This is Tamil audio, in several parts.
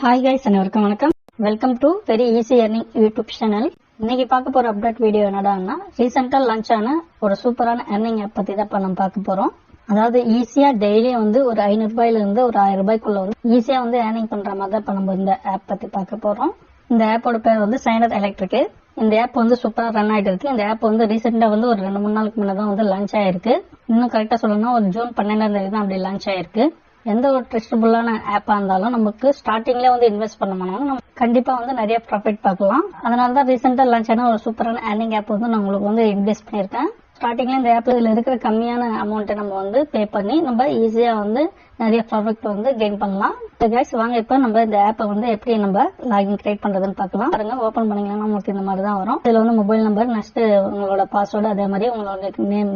ஹாய் கைஸ், அனைவருக்கும் வணக்கம். Welcome to very easy earning YouTube channel. இன்னைக்கு பார்க்க போற அப்டேட் வீடியோ என்னடான்னா, ரீசெண்டா லான்ச் ஆன ஒரு சூப்பரான ஏர்னிங் ஆப் பத்தி தான் நம்ம பார்க்க போறோம். அதாவது ஈஸியா டெய்லி வந்து ஒரு 500 ரூபாயில இருந்து ஒரு 1000 ரூபாய்க்குள்ள வந்து ஈஸியா வந்து ஏர்னிங் பண்ற மாதிரி தான் நம்ம இந்த ஆப் பத்தி பார்க்க போறோம். இந்த ஆப்போட பேர் வந்து சைனத் எலக்ட்ரிக். இந்த ஆப் வந்து சூப்பரா ரன் ஆயிட்டு இருக்கு. இந்த ஆப் வந்து ரீசெண்டா வந்து ஒரு 2-3 நாளுக்கு முன்னதான் வந்து லான்ச் ஆயிருக்கு. இன்னும் கரெக்டா சொல்லணும்னா ஒரு ஜூன் 12 தான் அப்படி லான்ச் ஆயிருக்கு. எந்த ஒரு ட்ரஸ்டபுளான ஆப்பா இருந்தாலும் நமக்கு ஸ்டார்டிங்ல வந்து இன்வெஸ்ட் பண்ணோம்னா நம்ம கண்டிப்பா வந்து நிறைய ப்ராஃபிட் பார்க்கலாம். அதனால தான் ரீசெண்டா லான்ச் ஆன ஒரு சூப்பரான ஏர்னிங் ஆப் வந்து நான் உங்களுக்கு வந்து இன்வெஸ்ட் பண்ணிருக்கேன். ஸ்டார்டிங்ல இந்த ஆப்ல இதுல இருக்கிற கம்மியான அமௌண்ட் நம்ம வந்து பே பண்ணி நம்ம ஈஸியா வந்து நிறைய ப்ராஃபிட் வந்து கெயின் பண்ணலாம். கைஸ், வாங்க இப்ப நம்ம இந்த ஆப்பை வந்து எப்படி நம்ம லாகின் கிரியேட் பண்றதுன்னு பார்க்கலாம். பாருங்க, ஓபன் பண்ணீங்கன்னா நமக்கு இந்த மாதிரி தான் வரும். இதுல வந்து மொபைல் நம்பர், நெக்ஸ்ட் உங்களோட பாஸ்வேர்டு, அதே மாதிரி உங்களோட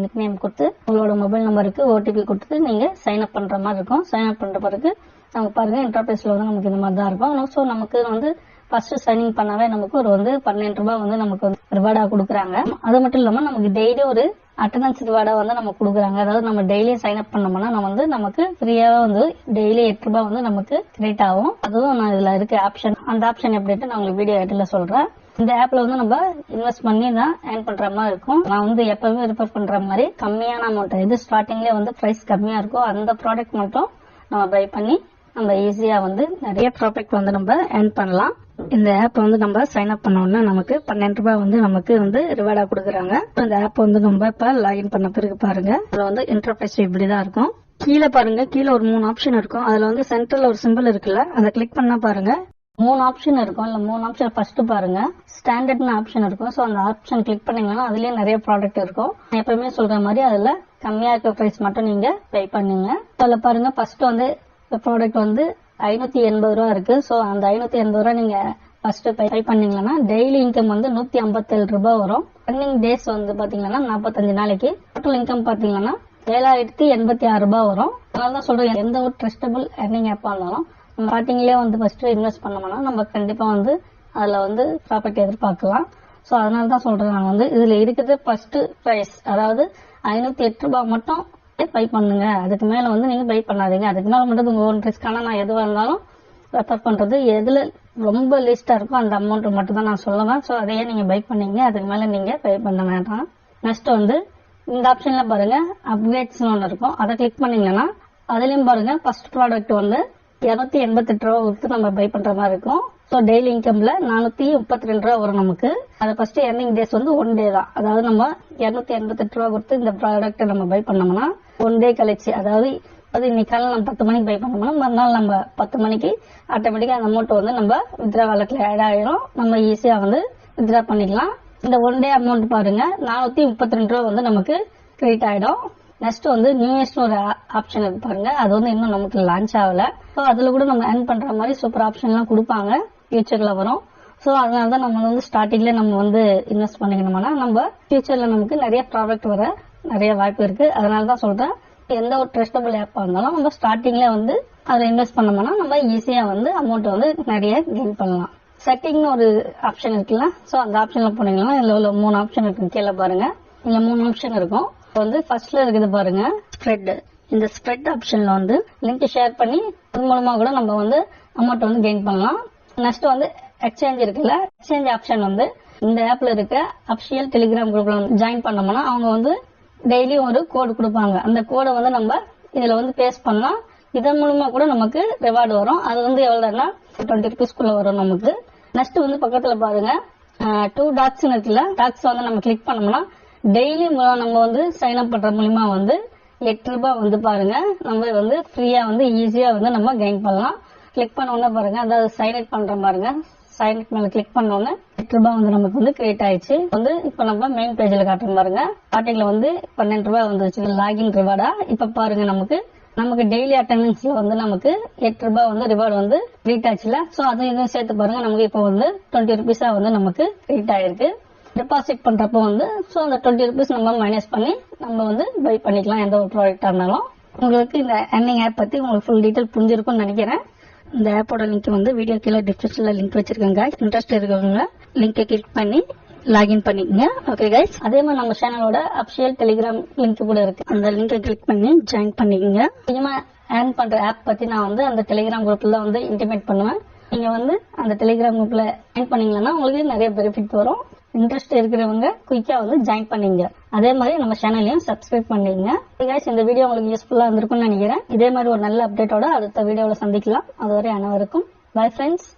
நிக் நேம் கொடுத்து உங்களோட மொபைல் நம்பருக்கு ஓடிபி கொடுத்து நீங்க சைன் அப் பண்ற மாதிரி இருக்கும். சைன் அப் பண்ற பிறகு நமக்கு பாருங்க இன்டர்ஃபேஸ்ல வந்து நமக்கு இந்த மாதிரி தான் இருக்கும். ஸோ நமக்கு வந்து ஃபர்ஸ்ட் சைனிங் பண்ணாவே நமக்கு ஒரு வந்து 12 ரூபாய் வந்து நமக்கு வந்து ரிவார்டா கொடுக்குறாங்க. அது மட்டும் இல்லாம நமக்கு டெய்லி ஒரு அட்டண்டன்ஸ் ரிவார்டா வந்து நம்ம கொடுக்குறாங்க. அதாவது நம்ம டெய்லி சைன் அப் பண்ணோம்னா நம்ம வந்து நமக்கு ஃப்ரீயாவே வந்து டெய்லி 8 ரூபாய் வந்து நமக்கு கிரெடிட் ஆகும். அதுவும் நான் இதுல இருக்க ஆப்ஷன், அந்த ஆப்ஷன் எப்படின்ட்டு நான் உங்களுக்கு வீடியோ எடிட்ல சொல்றேன். இந்த ஆப்ல வந்து நம்ம இன்வெஸ்ட் பண்ணி தான் ஏர்ன் பண்ற மாதிரி இருக்கும். நான் வந்து எப்பவுமே ரிஃபர் பண்ற மாதிரி கம்மியான அமௌண்ட், இது ஸ்டார்டிங்ல வந்து பிரைஸ் கம்மியா இருக்கும், அந்த ப்ராடக்ட் மட்டும் நம்ம பை பண்ணி நம்ம ஈஸியா வந்து நிறைய ப்ராஃபிட் வந்து நம்ம ஏர்ன் பண்ணலாம். இந்த ஆப் வந்து நம்ம சைன் அப் பண்ணோம்னா நமக்கு 12 ரூபாய் வந்து நமக்கு வந்து ரிவார்டா கொடுக்குறாங்க. இந்த ஆப் வந்து நம்ம இப்ப லாகின் பண்ண பிறகு பாருங்க, அதுல வந்து இன்டர்ஃபேஸ் இப்படிதான் இருக்கும். கீழே பாருங்க, கீழே ஒரு 3 ஆப்ஷன் இருக்கும். அதுல வந்து சென்டர்ல ஒரு சிம்பிள் இருக்குல்ல, அதை கிளிக் பண்ணா பாருங்க 3 ஆப்ஷன் இருக்கும். இல்ல 3 ஆப்ஷன் ஃபர்ஸ்ட் பாருங்க ஸ்டாண்டர்ட்னு ஆப்ஷன் இருக்கும். சோ அந்த ஆப்ஷன் கிளிக் பண்ணீங்கன்னா அதுலயே நிறைய ப்ராடக்ட் இருக்கும். நான் எப்பவுமே சொல்ற மாதிரி அதுல கம்மியா இருக்க பிரைஸ் மட்டும் நீங்க பே பண்ணுங்க. அதுல பாருங்க ஃபர்ஸ்ட் வந்து ப்ராடக்ட் வந்து 580 ரூபா இருக்கு. சோ அந்த 580 ரூபா நீங்க ஃபர்ஸ்ட் பே பண்ணீங்கன்னா டெய்லி இன்கம் வந்து 157 ரூபாய் வரும். ரன்னிங் டேஸ் வந்து பாத்தீங்கன்னா 45 நாளைக்கு. டோட்டல் இன்கம் பாத்தீங்கன்னா 7086 ரூபாய் வரும். அதனாலதான் சொல்றேன், எந்த ஒரு ட்ரஸ்டபிள் ஏர்னிங் ஆப்பா இருந்தாலும் நம்ம ஸ்டார்டிங்லயே வந்து ஃபர்ஸ்ட் இன்வெஸ்ட் பண்ணோம்னா நம்ம கண்டிப்பா வந்து அதுல வந்து ப்ராஃபிட் எதிர்பார்க்கலாம். சோ அதனாலதான் சொல்றேன், நான் வந்து இதுல இருக்கிறது ஃபர்ஸ்ட் பிரைஸ், அதாவது 508 ரூபாய் மட்டும் பை பண்ணுங்க. அதுக்கு மேல வந்து நீங்க பை பண்ணாதீங்க. அதுக்கு மேல மட்டும் உங்க ஓன் ரிஸ்கான நான் எதுவா இருந்தாலும் ரெஃபர் பண்றது எதுல ரொம்ப லிஸ்டா இருக்கும் அந்த அமௌண்ட் மட்டும் தான் நான் சொல்லுவேன். சோ அதையே நீங்க பை பண்ணீங்க, அதுக்கு மேல நீங்க பை பண்ண வேண்டாம். நெக்ஸ்ட் வந்து இந்த ஆப்ஷன்ல பாருங்க அப்கிரேட்ஸ் ஒன்று இருக்கும். அதை கிளிக் பண்ணீங்கன்னா அதுலயும் பாருங்க ஃபர்ஸ்ட் ப்ராடக்ட் வந்து 288 ரூபா கொடுத்து நம்ம பை பண்ற மாதிரி இருக்கும். சோ டெய்லி இன்கம்ல 432 ரூபா வரும் நமக்கு. அது ஃபர்ஸ்ட் எர்னிங் டேஸ் வந்து 1 டே தான். அதாவது நம்ம 288 ரூபா கொடுத்து இந்த ப்ராடக்ட் நம்ம பை பண்ணோம்னா 1 டே கழிச்சு, அதாவது இன்னைக்கு காலையில் நம்ம 10 மணிக்கு பை பண்ணோம்னா மறுநாள் நம்ம 10 மணிக்கு ஆட்டோமேட்டிக்கா அந்த அமௌண்ட் வந்து நம்ம வித்ரா வாலெட்ல ஆட் ஆயிடும். நம்ம ஈஸியா வந்து வித்ரா பண்ணிக்கலாம். இந்த 1 டே அமௌண்ட் பாருங்க 432 ரூபா வந்து நமக்கு கிரெடிட் ஆயிடும். நெக்ஸ்ட் வந்து நியூயஸ்ட் ஒரு ஆப்ஷன் இருக்கு பாருங்க, அது வந்து இன்னும் நமக்கு லான்ச் ஆகல. சோ அதுல கூட நம்ம ஏர்ன் பண்ற மாதிரி சூப்பர் ஆப்ஷன் எல்லாம் கொடுப்பாங்க, ஃபியூச்சர்ல வரும். சோ அதனாலதான் நம்ம வந்து ஸ்டார்டிங்ல நம்ம வந்து இன்வெஸ்ட் பண்ணிக்கணும்னா நம்ம ஃபியூச்சர்ல நமக்கு நிறைய ப்ராடக்ட் வர நிறைய வாய்ப்பு இருக்கு. அதனாலதான் சொல்றேன், எந்த ஒரு ட்ரஸ்டபிள் ஆப்பா இருந்தாலும் நம்ம ஸ்டார்டிங்ல வந்து அதுல இன்வெஸ்ட் பண்ணோம்னா நம்ம ஈஸியா வந்து அமௌண்ட் வந்து நிறைய கெயின் பண்ணலாம். செட்டிங்னு ஒரு ஆப்ஷன் இருக்குல்ல, சோ அந்த ஆப்ஷன்ல போனீங்கன்னா இதுல 3 ஆப்ஷன் இருக்கு. கீழே பாருங்க இதுல 3 ஆப்ஷன் இருக்கும். வந்து ஃபர்ஸ்ட்ல இருக்குது பாருங்க ஸ்ப்ரெட். இந்த ஸ்ப்ரெட் ஆப்ஷன்ல வந்து லிங்க் ஷேர் பண்ணி அது மூலமா கூட நம்ம வந்து அமௌண்ட் வந்து கெயின் பண்ணலாம். நெக்ஸ்ட் வந்து எக்ஸ்சேஞ்ச் இருக்குல்ல, எக்ஸ்சேஞ்ச் ஆப்ஷன் வந்து இந்த ஆப்ல இருக்க அபிஷியல் டெலிகிராம் குரூப்ல ஜாயின் பண்ணோம்னா அவங்க வந்து டெய்லி ஒரு கோடு கொடுப்பாங்க. அந்த கோடை வந்து நம்ம இதுல வந்து பேஸ்ட் பண்ணா இதன் மூலமா கூட நமக்கு ரிவார்டு வரும். அது வந்து எவ்வளவுனா 20 ருபீஸ்க்குள்ள வரும் நமக்கு. நெக்ஸ்ட் வந்து பக்கத்துல பாருங்க 2 டாட்ஸ் இருக்குல்ல, டாட்ஸ் வந்து நம்ம கிளிக் பண்ணோம்னா டெய்லி நம்ம வந்து சைன் அப் பண்ற மூலமா வந்து 8 ரூபாய் வந்து பாருங்க நம்ம வந்து ஃப்ரீயா வந்து ஈஸியா வந்து நம்ம கெயின் பண்ணலாம். கிளிக் பண்ண உடனே பாருங்க, அதாவது சைன் அப் பண்ற பாருங்க, சைன் அப் மேல கிளிக் பண்ண உடனே 8 ரூபாய் வந்து நமக்கு வந்து கிரியேட் ஆயிடுச்சு. வந்து இப்ப நம்ம மெயின் பேஜ்ல காட்டுறோம் பாருங்க, ஸ்டார்டிங்ல வந்து 12 ரூபாய் வந்துச்சு லாகின் ரிவார்டா. இப்ப பாருங்க நமக்கு டெய்லி அட்டெண்டன்ஸ்ல வந்து நமக்கு 8 ரூபாய் வந்து ரிவார்டு வந்து கிரியேட் ஆச்சுல. சோ அதையும் சேர்த்து பாருங்க நமக்கு இப்ப வந்து 20 ருபீஸா வந்து நமக்கு கிரியேட் ஆயிருக்கு. டெபாசிட் பண்றப்போ வந்து சோ அந்த 20 ருபீஸ் நம்ம மைனஸ் பண்ணி நம்ம வந்து பை பண்ணிக்கலாம் எந்த ஒரு ப்ராடக்டா இருந்தாலும். உங்களுக்கு இந்த ஏர்னிங் ஆப் பத்தி உங்களுக்கு ஃபுல் டீடைல் புரிஞ்சிருக்கும்னு நினைக்கிறேன். இந்த ஆப்போட லிங்க் வந்து வீடியோ கீழே டிஸ்கிரிப்ஷன்ல லிங்க் வச்சிருக்கேங்க. இன்ட்ரெஸ்ட் இருக்கவங்க லிங்கை கிளிக் பண்ணி லாகின் பண்ணிக்கங்க. ஓகே கைஸ், அதே மாதிரி நம்ம சேனலோட அபிஷியல் டெலிகிராம் லிங்க் கூட இருக்கு, அந்த லிங்கை கிளிக் பண்ணி ஜாயின் பண்ணிக்கங்க. அதிகமா ஏர்ன் பண்ற ஆப் பத்தி நான் வந்து அந்த டெலிகிராம் குரூப்ல வந்து இன்டிமேட் பண்ணுவேன். நீங்க வந்து அந்த டெலிகிராம் குரூப்ல ஜாயின் பண்ணீங்கன்னா உங்களுக்கு நிறைய பெனிஃபிட் வரும். இன்ட்ரெஸ்ட் இருக்கிறவங்க குயிக்கா வந்து ஜாயின் பண்ணீங்க. அதே மாதிரி நம்ம சேனலையும் சப்ஸ்கிரைப் பண்ணீங்க. இந்த வீடியோ உங்களுக்கு யூஸ்ஃபுல்லா இருந்திருக்கும்னு நினைக்கிறேன். இதே மாதிரி ஒரு நல்ல அப்டேட்டோட அடுத்த வீடியோல சந்திக்கலாம். அதுவரை அனைவருக்கும் பை ஃப்ரெண்ட்ஸ்.